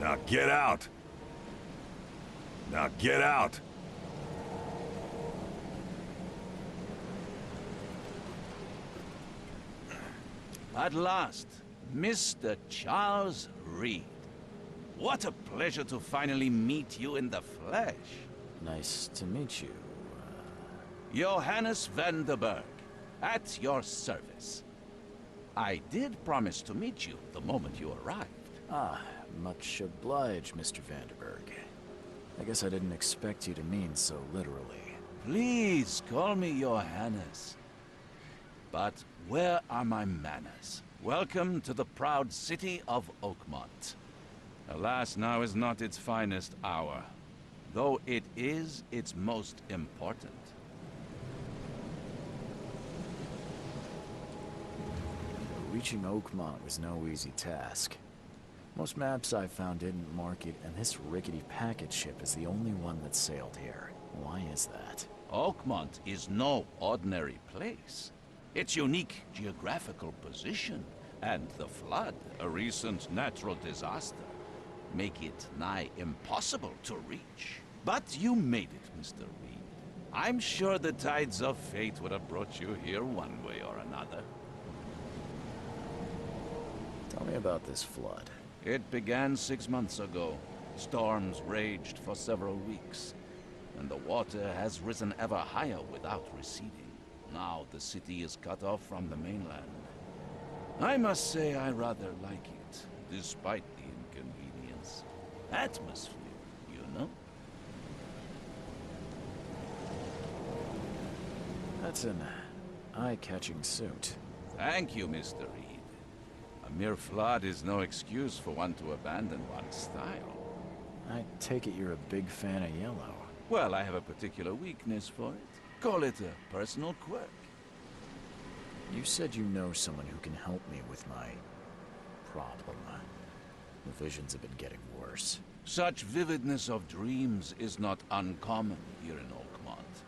Now get out! Now get out! At last, Mr. Charles Reed. What a pleasure to finally meet you in the flesh. Nice to meet you. Johannes van der Berg, at your service. I did promise to meet you the moment you arrived. Ah, much obliged, Mr. Vanderberg. I guess I didn't expect you to mean so literally. Please call me Johannes. But where are my manners? Welcome to the proud city of Oakmont. Alas, now is not its finest hour, though it is its most important. Reaching Oakmont was no easy task. Most maps I found didn't mark it, and this rickety packet ship is the only one that sailed here. Why is that? Oakmont is no ordinary place. Its unique geographical position and the flood, a recent natural disaster, make it nigh impossible to reach. But you made it, Mr. Reed. I'm sure the tides of fate would have brought you here one way or another. Tell me about this flood. It began 6 months ago. Storms raged for several weeks, and the water has risen ever higher without receding. Now the city is cut off from the mainland. I must say I rather like it, despite the inconvenience. Atmosphere, you know? That's an eye-catching suit. Thank you, Mr. Reed. A mere flood is no excuse for one to abandon one's style. I take it you're a big fan of yellow. Well, I have a particular weakness for it. Call it a personal quirk. You said you know someone who can help me with my problem. The visions have been getting worse. Such vividness of dreams is not uncommon here in Oakmont.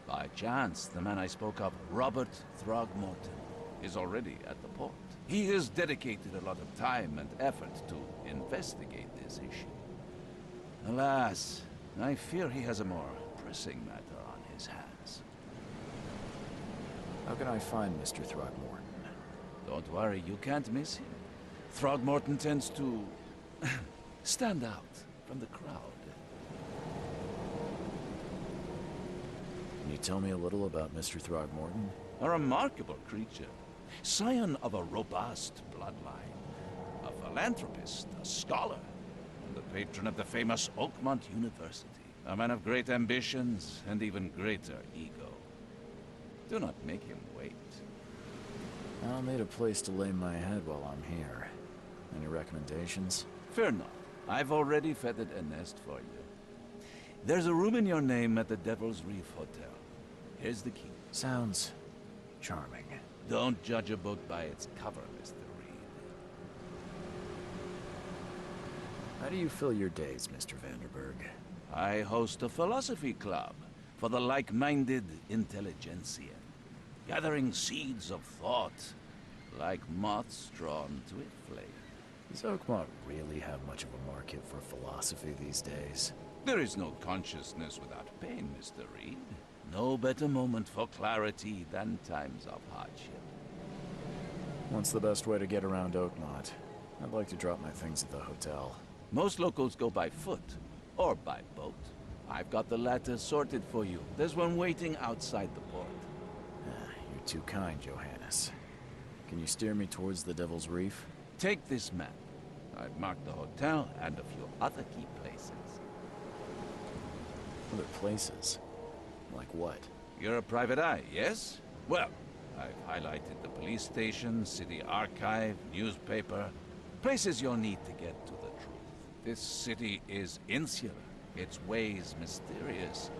By chance, the man I spoke of, Robert Throgmorton, is already at the port. He has dedicated a lot of time and effort to investigate this issue. Alas, I fear he has a more pressing matter on his hands. How can I find Mr. Throgmorton? Don't worry, you can't miss him. Throgmorton tends to stand out from the crowd. Can you tell me a little about Mr. Throgmorton? A remarkable creature. Scion of a robust bloodline. A philanthropist, a scholar, and the patron of the famous Oakmont University. A man of great ambitions and even greater ego. Do not make him wait. I'll need a place to lay my head while I'm here. Any recommendations? Fear not. I've already feathered a nest for you. There's a room in your name at the Devil's Reef Hotel. Here's the key. Sounds charming. Don't judge a book by its cover, Mr. Reed. How do you fill your days, Mr. Vanderberg? I host a philosophy club for the like-minded intelligentsia, gathering seeds of thought like moths drawn to a flame. Does Oakmont really have much of a market for philosophy these days? There is no consciousness without pain, Mr. Reed. No better moment for clarity than times of hardship. What's the best way to get around Oakmont? I'd like to drop my things at the hotel. Most locals go by foot, or by boat. I've got the latter sorted for you. There's one waiting outside the port. You're too kind, Johannes. Can you steer me towards the Devil's Reef? Take this map. I've marked the hotel and a few other key places. Other places? Like what? You're a private eye, yes? Well, I've highlighted the police station, city archive, newspaper, places you'll need to get to the truth. This city is insular, its ways mysterious.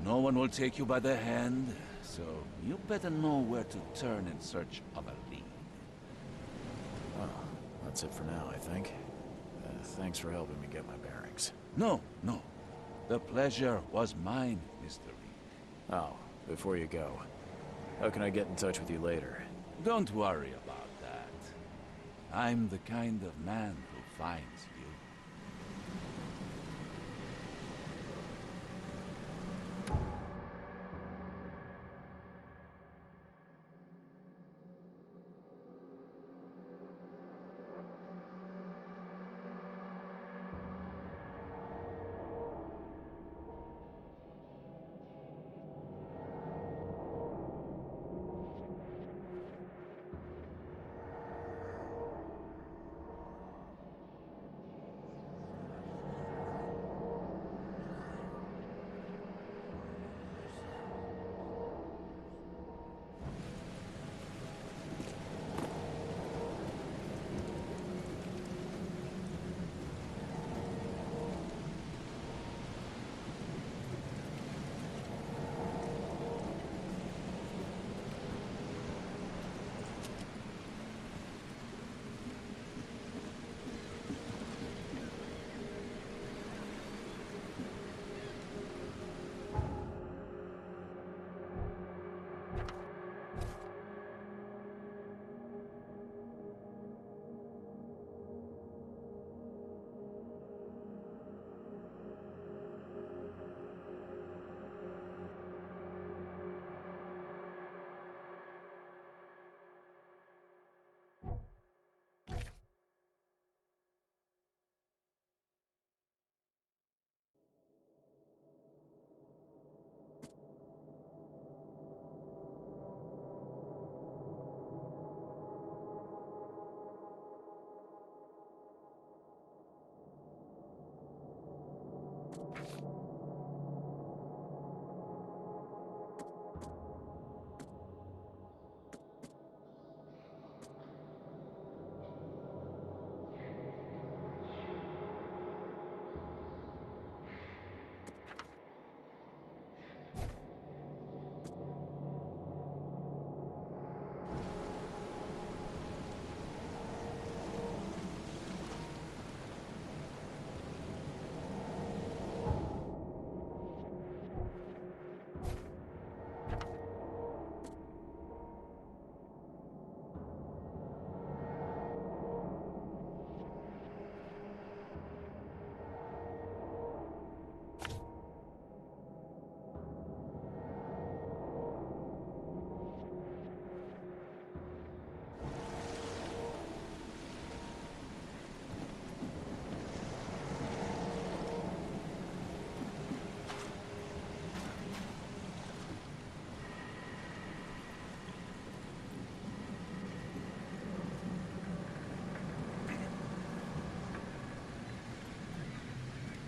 No one will take you by the hand, so you better know where to turn in search of a lead. Well, that's it for now, I think. Thanks for helping me get my bearings. No. The pleasure was mine, Mr. Reed. Oh, before you go, how can I get in touch with you later? Don't worry about that. I'm the kind of man who finds you.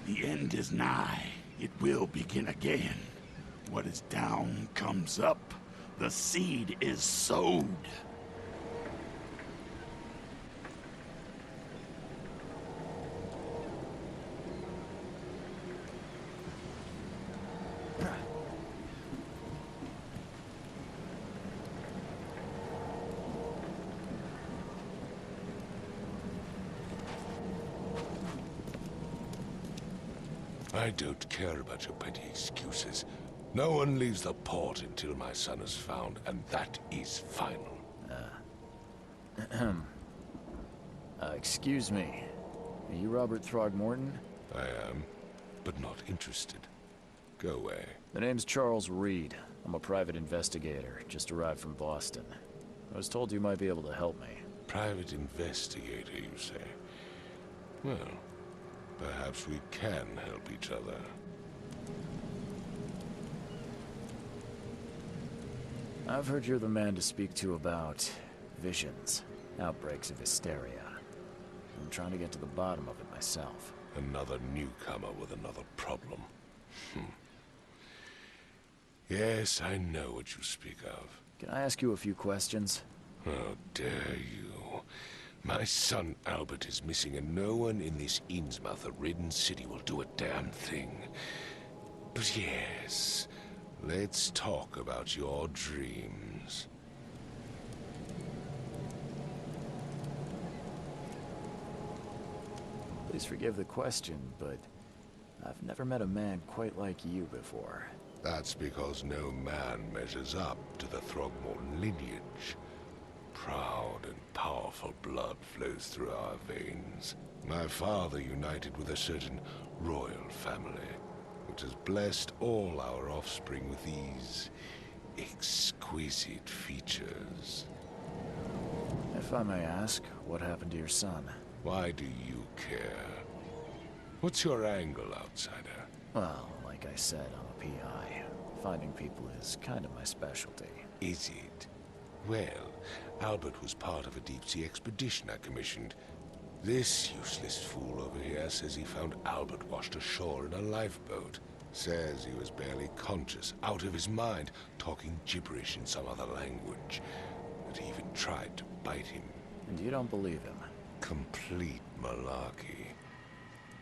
The end is nigh. It will begin again. What is down comes up. The seed is sowed. I don't care about your petty excuses. No one leaves the port until my son is found, and that is final. Excuse me. Are you Robert Throgmorton? I am, but not interested. Go away. The name's Charles Reed. I'm a private investigator, just arrived from Boston. I was told you might be able to help me. Private investigator, you say? Well, perhaps we can help each other. I've heard you're the man to speak to about visions, outbreaks of hysteria. I'm trying to get to the bottom of it myself. Another newcomer with another problem. Yes, I know what you speak of. Can I ask you a few questions? How dare you? My son Albert is missing, and no one in this Innsmouth-ridden city will do a damn thing. But yes, let's talk about your dreams. Please forgive the question, but I've never met a man quite like you before. That's because no man measures up to the Throgmorton lineage. Proud and powerful blood flows through our veins. My father united with a certain royal family, which has blessed all our offspring with these exquisite features. If I may ask, what happened to your son? Why do you care? What's your angle, outsider? Well, like I said, I'm a PI. Finding people is kind of my specialty. Is it? Well, Albert was part of a deep-sea expedition I commissioned. This useless fool over here says he found Albert washed ashore in a lifeboat. Says he was barely conscious, out of his mind, talking gibberish in some other language. That he even tried to bite him. And you don't believe him? Complete malarkey.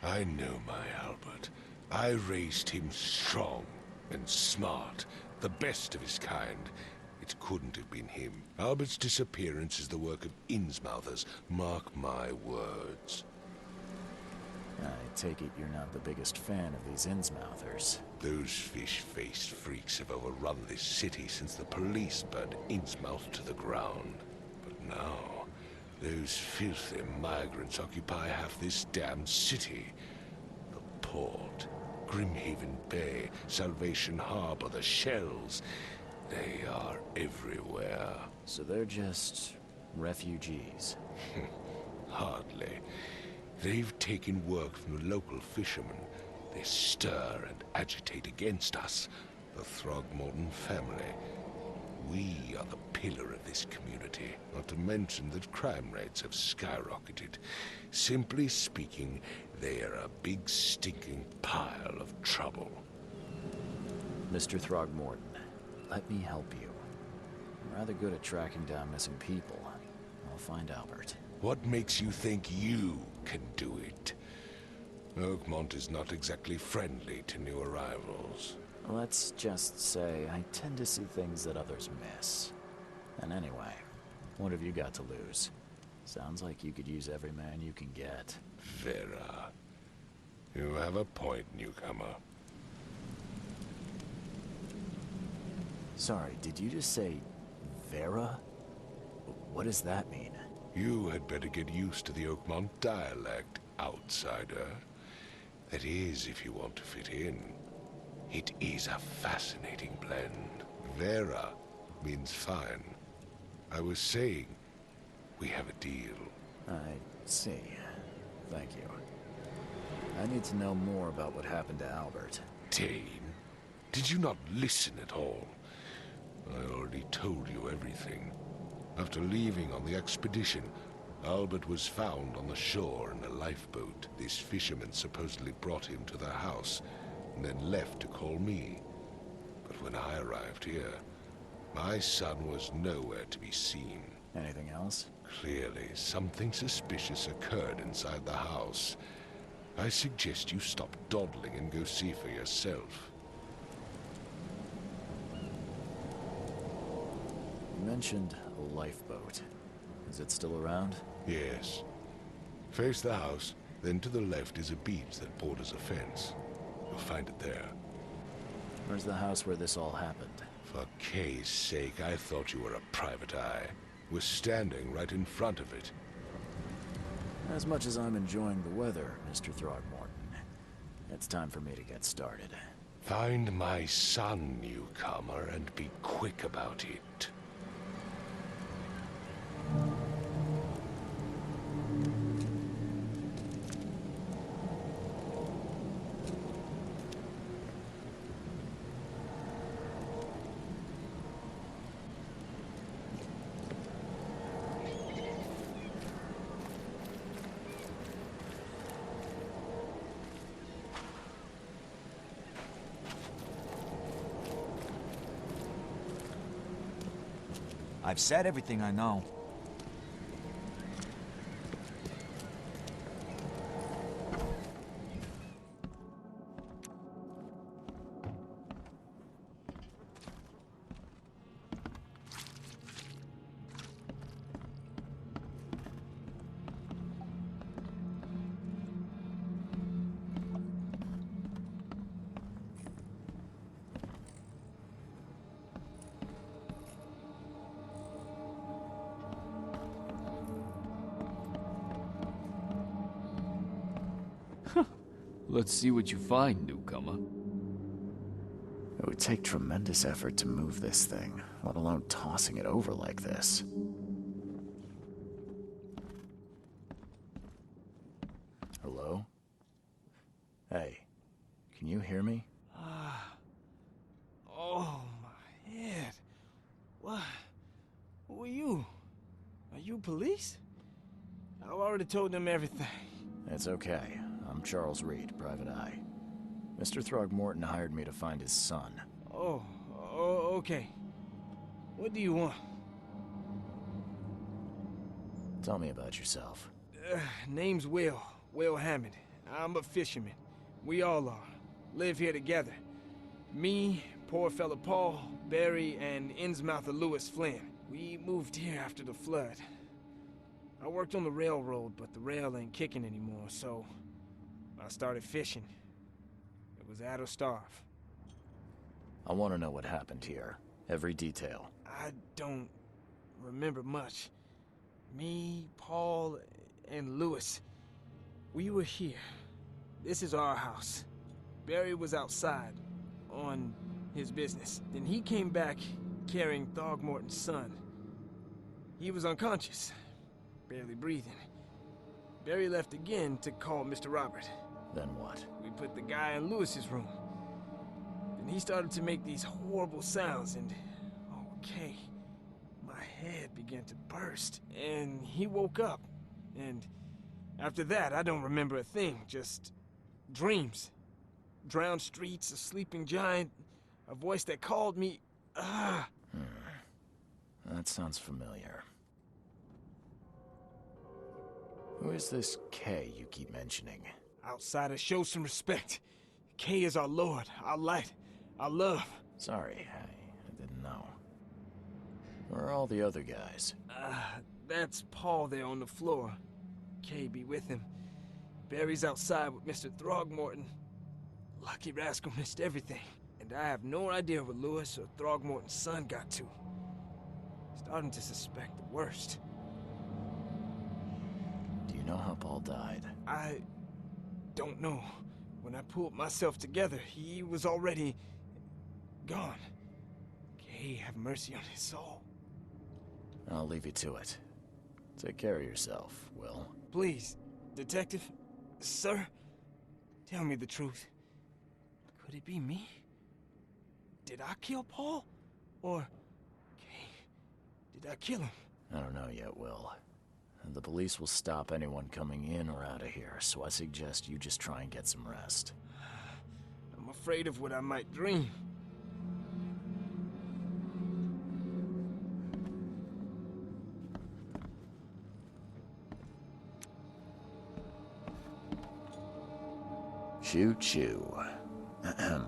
I know my Albert. I raised him strong and smart, the best of his kind. It couldn't have been him. Albert's disappearance is the work of Innsmouthers, mark my words. I take it you're not the biggest fan of these Innsmouthers. Those fish-faced freaks have overrun this city since the police burned Innsmouth to the ground. But now, those filthy migrants occupy half this damned city. The port, Grimhaven Bay, Salvation Harbor, the shells. They are everywhere. So they're just refugees. Hardly. They've taken work from the local fishermen. They stir and agitate against us, the Throgmorton family. We are the pillar of this community. Not to mention that crime rates have skyrocketed. Simply speaking, they are a big stinking pile of trouble. Mr. Throgmorton, let me help you. I'm rather good at tracking down missing people. I'll find Albert. What makes you think you can do it? Oakmont is not exactly friendly to new arrivals. Let's just say I tend to see things that others miss. And anyway, what have you got to lose? Sounds like you could use every man you can get. Vera. You have a point, newcomer. Sorry, did you just say Vera? What does that mean? You had better get used to the Oakmont dialect, outsider. That is, if you want to fit in. It is a fascinating blend. Vera means fine. I was saying, we have a deal. I see. Thank you. I need to know more about what happened to Albert. Dane, did you not listen at all? I already told you everything. After leaving on the expedition, Albert was found on the shore in a lifeboat. This fisherman supposedly brought him to the house, and then left to call me. But when I arrived here, my son was nowhere to be seen. Anything else? Clearly, something suspicious occurred inside the house. I suggest you stop dawdling and go see for yourself. You mentioned a lifeboat. Is it still around? Yes. Face the house, then to the left is a beach that borders a fence. You'll find it there. Where's the house where this all happened? For Kay's sake, I thought you were a private eye. We're standing right in front of it. As much as I'm enjoying the weather, Mr. Throgmorton, it's time for me to get started. Find my son, newcomer, and be quick about it. I've said everything I know. Let's see what you find, newcomer. It would take tremendous effort to move this thing, let alone tossing it over like this. Hello? Hey, can you hear me? Oh, my head. What? Who are you? Are you police? I've already told them everything. It's okay. I'm Charles Reed, Private Eye. Mr. Throgmorton hired me to find his son. Oh, okay. What do you want? Tell me about yourself. Name's Will Hammond. I'm a fisherman. We all are. Live here together. Me, poor fella Paul, Barry, and Innsmouther Lewis Flynn. We moved here after the flood. I worked on the railroad, but the rail ain't kicking anymore, so I started fishing. It was add or starve. I want to know what happened here. Every detail. I don't remember much. Me, Paul, and Lewis, we were here. This is our house. Barry was outside, on his business. Then he came back carrying Throgmorton's son. He was unconscious, barely breathing. Barry left again to call Mr. Robert. Then what? We put the guy in Lewis's room. Then he started to make these horrible sounds and... okay, my head began to burst, and he woke up. And after that, I don't remember a thing, just dreams. Drowned streets, a sleeping giant, a voice that called me. That sounds familiar. Who is this K you keep mentioning? Outsider, show some respect. K is our lord, our light, our love. Sorry, I didn't know. Where are all the other guys? That's Paul there on the floor. K be with him. Barry's outside with Mr. Throgmorton. Lucky rascal missed everything. And I have no idea where Lewis or Throgmorton's son got to. Starting to suspect the worst. Do you know how Paul died? I don't know. When I pulled myself together, he was already gone. Kay, have mercy on his soul. I'll leave you to it. Take care of yourself, Will. Please, Detective, sir, tell me the truth. Could it be me? Did I kill Paul? Or, Kay, did I kill him? I don't know yet, Will. The police will stop anyone coming in or out of here, so I suggest you just try and get some rest. I'm afraid of what I might dream. Choo-choo. Ahem.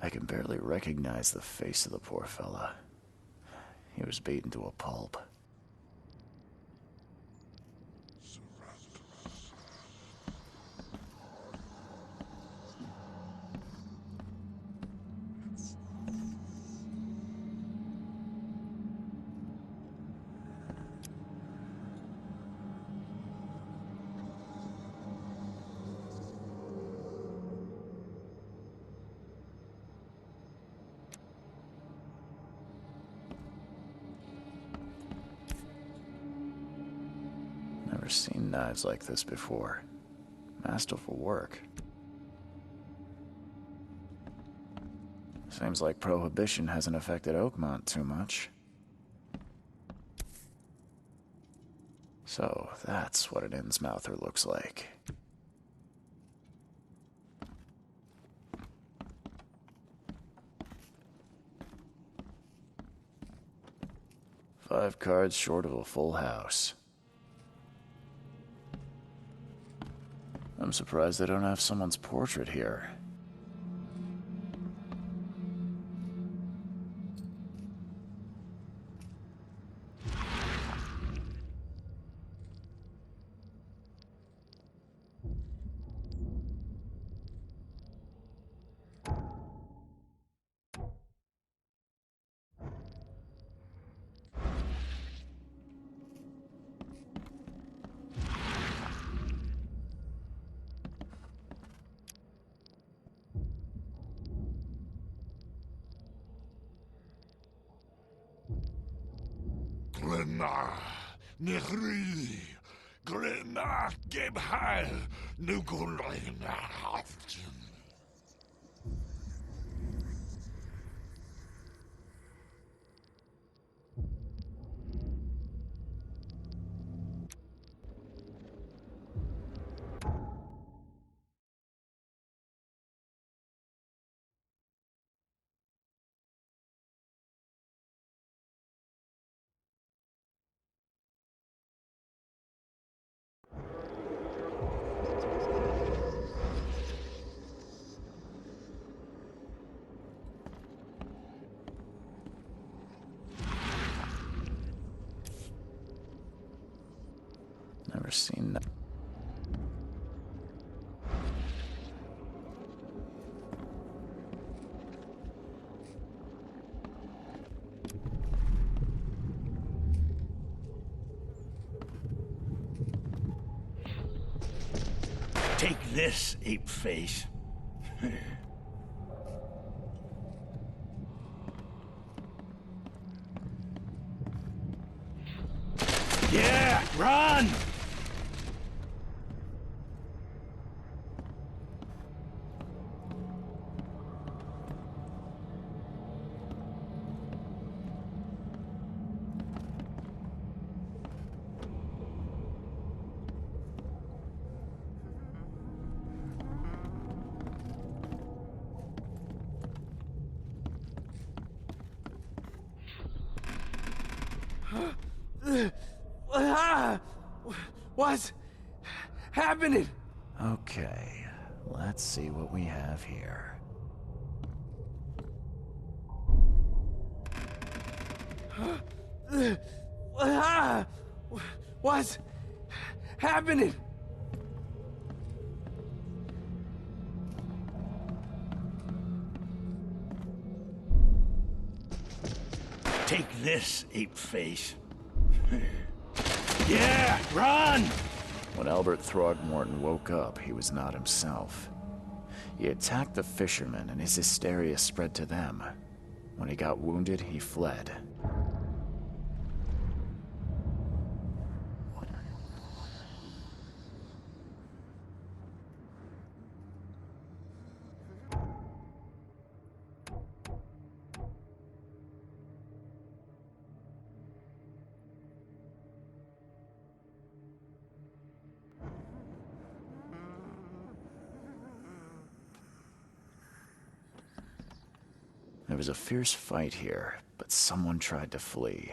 I can barely recognize the face of the poor fella. He was beaten to a pulp. Never seen knives like this before. Masterful work. Seems like Prohibition hasn't affected Oakmont too much. So, that's what an Innsmouther looks like. Five cards short of a full house. I'm surprised they don't have someone's portrait here. Glenna, Nehri, Glenna, Gebhal, Nugulina, Never seen that. Take this, ape face. run! What's happening? Okay, let's see what we have here. What's happening? Take this, ape face. Yeah, run! When Albert Throgmorton woke up, he was not himself. He attacked the fishermen, and his hysteria spread to them. When he got wounded, he fled. There was a fierce fight here, but someone tried to flee.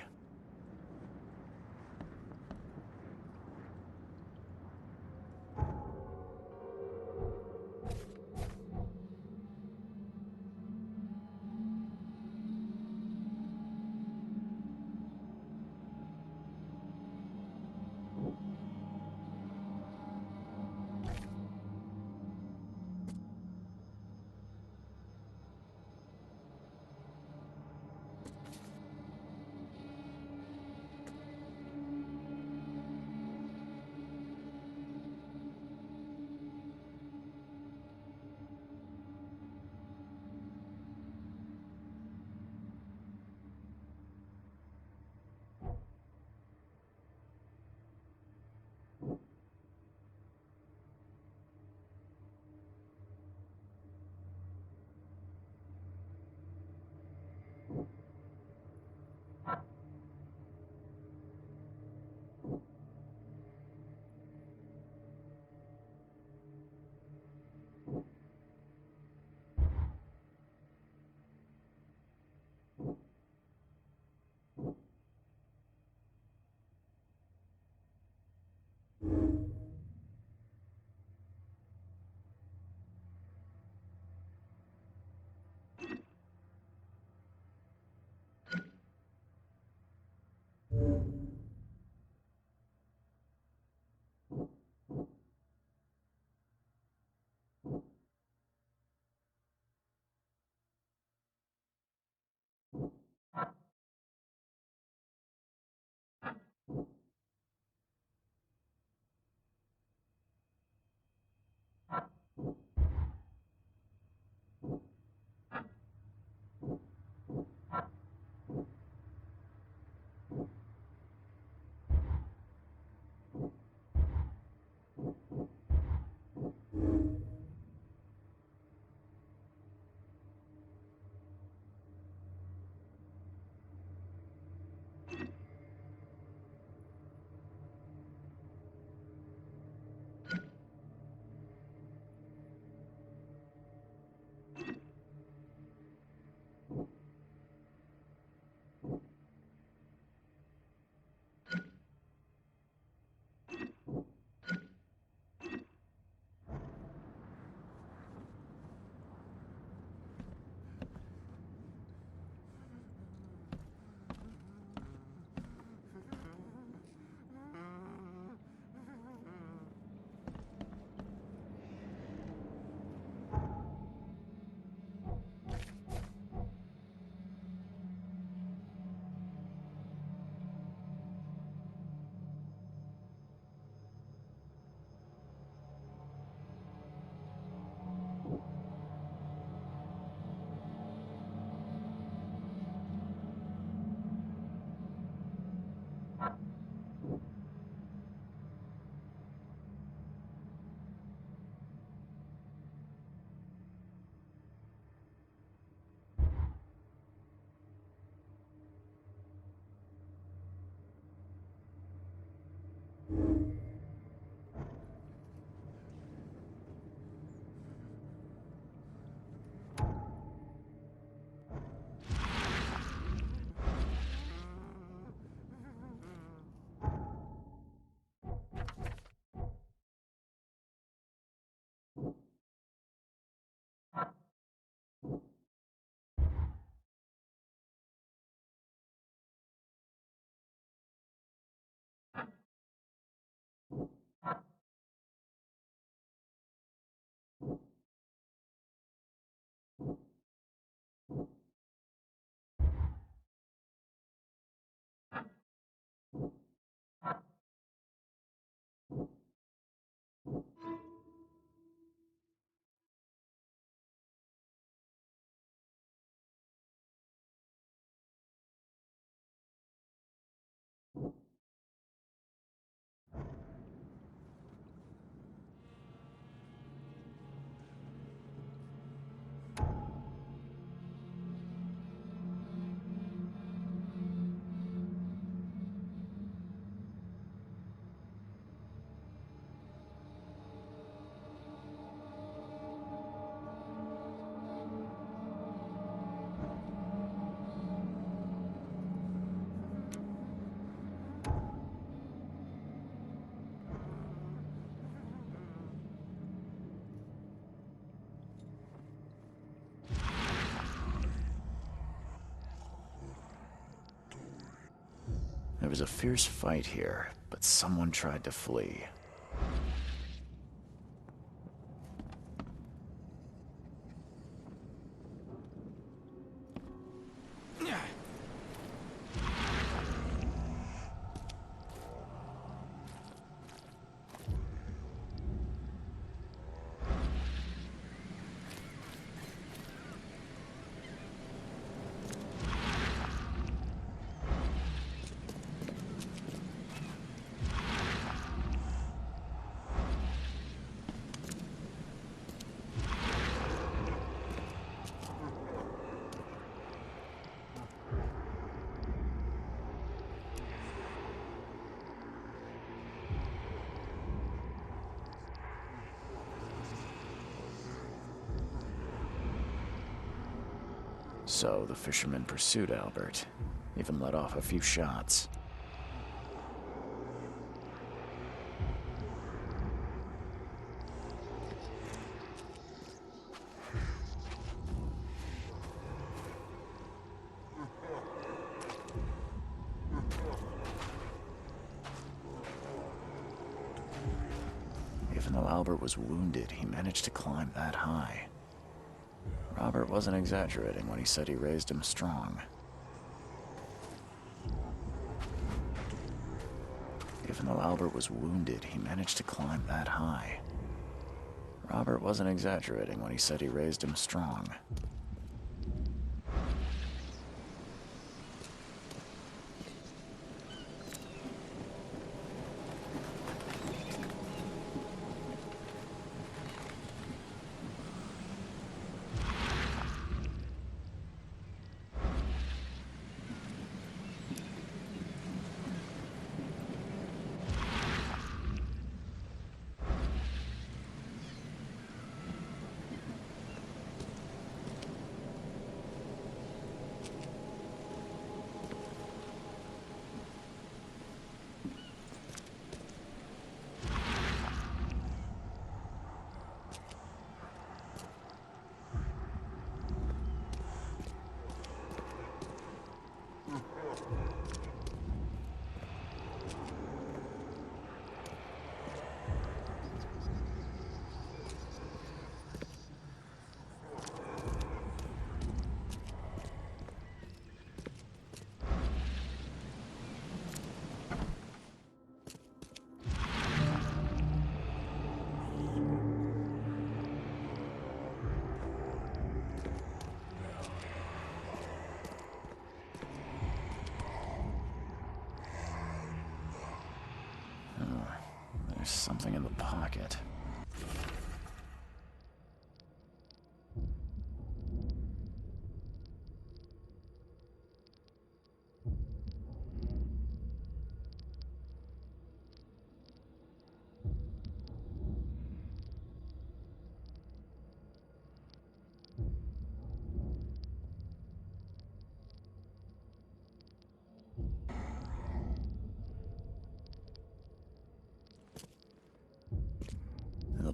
There was a fierce fight here, but someone tried to flee. So the fisherman pursued Albert, even let off a few shots. Even though Albert was wounded, he managed to climb that high. Robert wasn't exaggerating when he said he raised him strong. Even though Albert was wounded, he managed to climb that high. Robert wasn't exaggerating when he said he raised him strong. There's something in the pocket.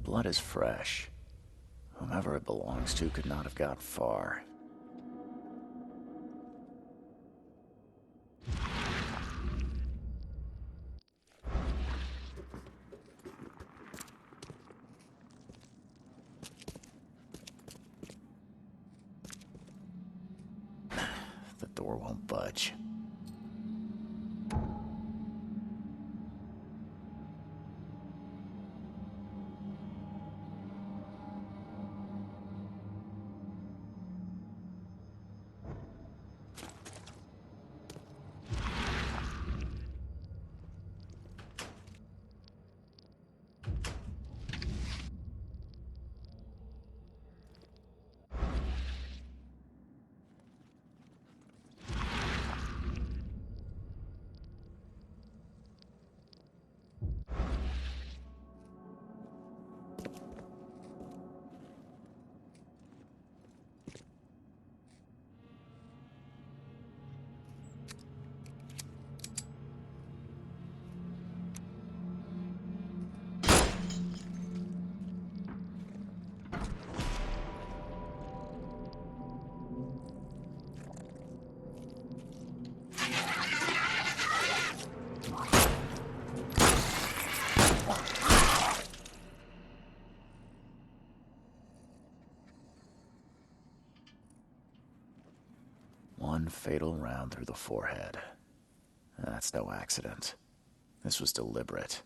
blood is fresh. Whomever it belongs to could not have got far. The door won't budge. One fatal round through the forehead. That's no accident. This was deliberate.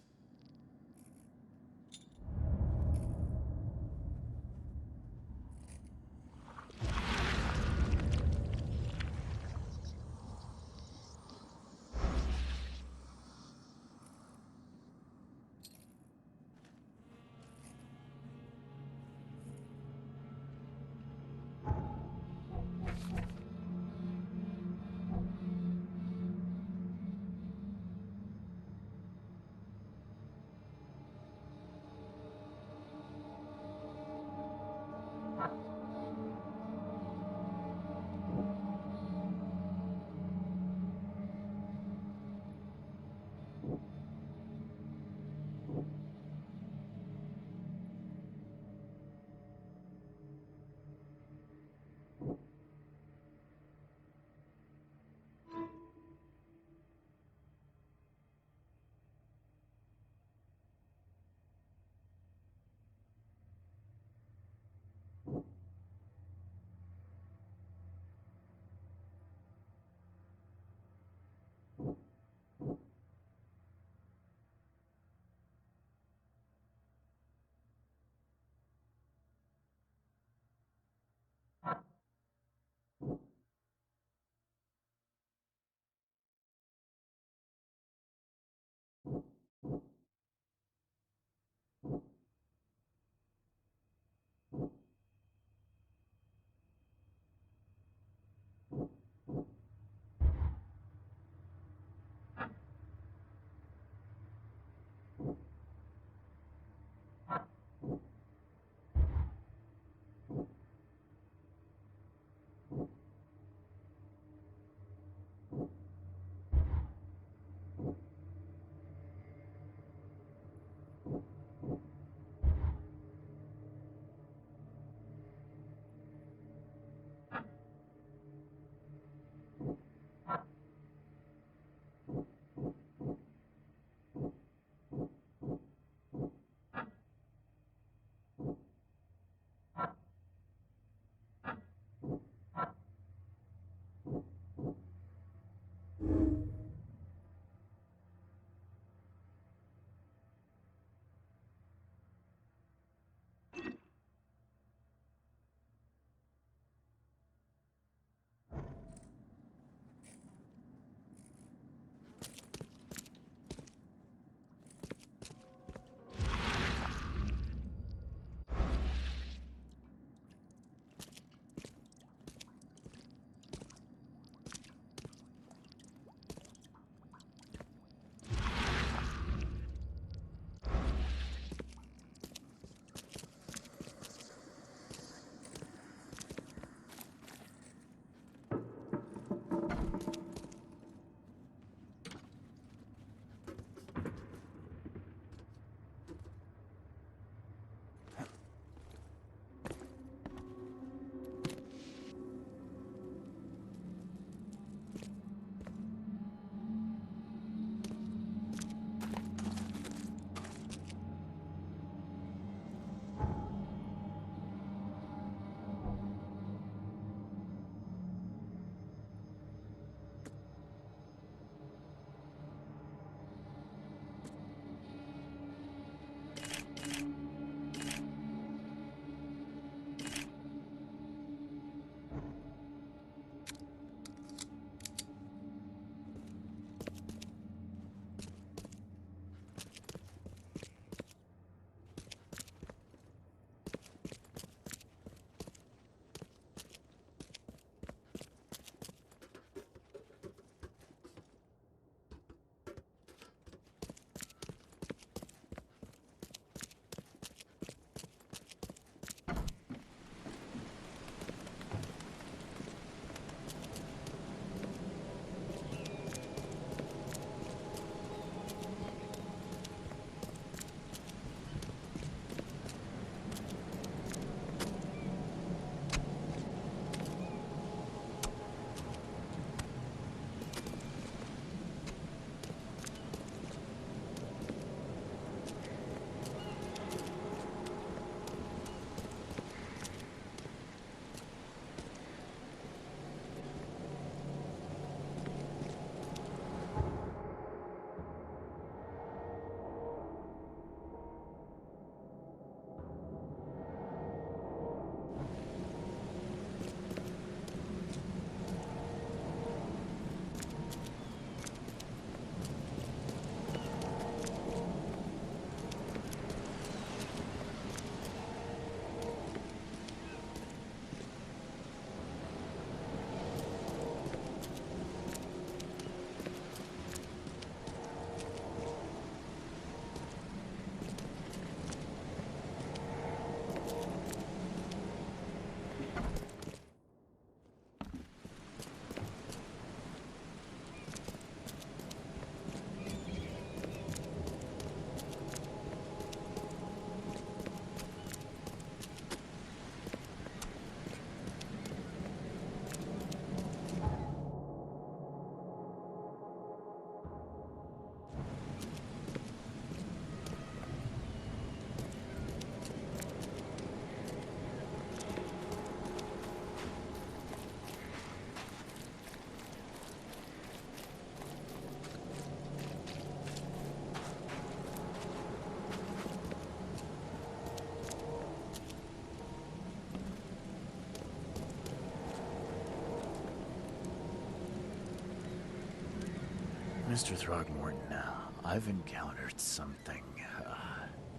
Mr. Throgmorton, I've encountered something,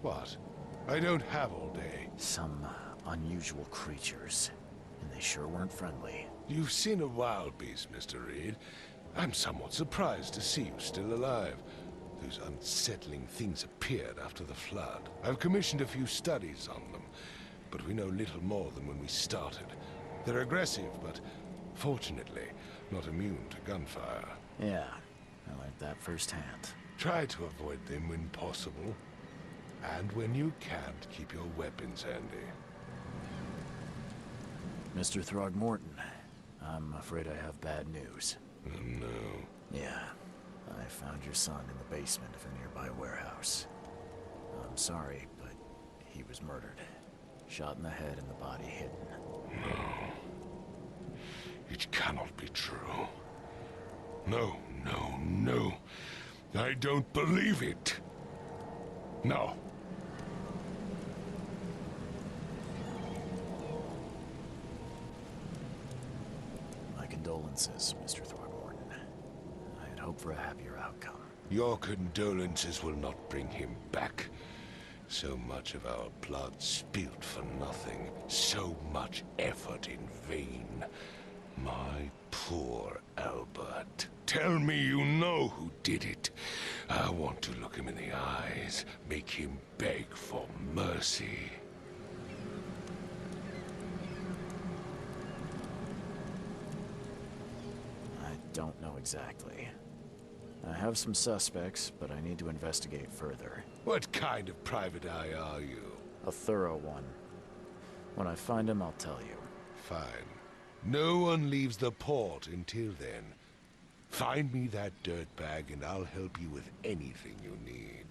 What? I don't have all day. some unusual creatures, and they sure weren't friendly. You've seen a wild beast, Mr. Reed. I'm somewhat surprised to see you still alive. Those unsettling things appeared after the flood. I've commissioned a few studies on them, but we know little more than when we started. They're aggressive, but fortunately, not immune to gunfire. Yeah, I learned that firsthand. Try to avoid them when possible. And when you can't, keep your weapons handy. Mr. Throgmorton, I'm afraid I have bad news. Oh, no. Yeah, I found your son in the basement of a nearby warehouse. I'm sorry, but he was murdered. Shot in the head and the body hidden. No. It cannot be true. No, no, no. I don't believe it. No. My condolences, Mr. Throgmorton. I had hoped for a happier outcome. Your condolences will not bring him back. So much of our blood spilt for nothing. So much effort in vain. My poor Albert. Tell me you know who did it. I want to look him in the eyes, make him beg for mercy. I don't know exactly. I have some suspects, but I need to investigate further. What kind of private eye are you? A thorough one. When I find him, I'll tell you. Fine. No one leaves the port until then. Find me that dirtbag and I'll help you with anything you need.